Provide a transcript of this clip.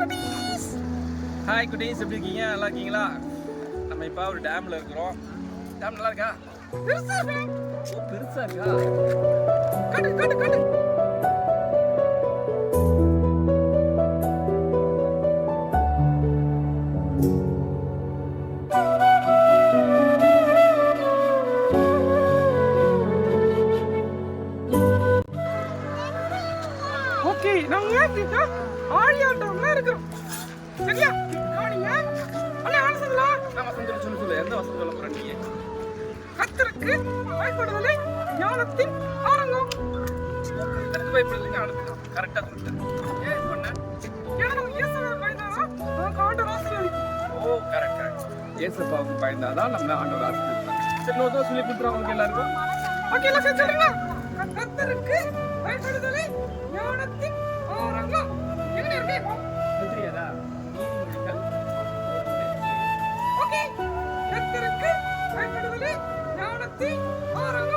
Hi குட்டீஸ், எப்படி இருக்கீங்க? நல்லா இருக்கீங்களா? நம்ம இப்போ ஒரு டேம்ல இருக்கிறோம். டேம் நல்லா இருக்கா? பெருசா இருக்கா? காட்டு காட்டு காட்டு. ஓகே, நம்ம ஆழியாட்டம்ல இருக்கிறோம். சரியா? கவனிங்க. அண்ணா வசந்தலா. நான் வசந்தல சொல்லு. எந்த வசந்தம் சொல்ல போற நீ? கர்த்தருக்கு பயப்படுதலே ஞானத்தின் ஆரம்பம். கர்த்தருக்கு பயப்படுதலே ஞானத்தின் கரெக்ட்டா சொல்லிட்டேன். ஏன் சொன்ன? ஏன்னா நம்ம இயேசுவை பயந்தானா நமக்கு ஆண்டவர் ஆசீர்வதிப்பார். ஓ கரெக்ட். இயேசுவுக்கு பயந்தாதான் நம்ம ஆண்டவர் ஆசீர்வதிப்பார். சரி நோதோ சொல்லி கொடுத்துறோம் உங்களுக்கு எல்லாருக்கும். ஓகே எல்லாம் சொல்றீங்க. கர்த்தருக்கு பயப்படுதலே ஞானத்தின் ஆரம்பம். எங்க இருக்கு? புரியாதா? ஓகே. கர்த்தருக்கு பயப்படுதலே ஞானத்தின் ஆரம்பம்.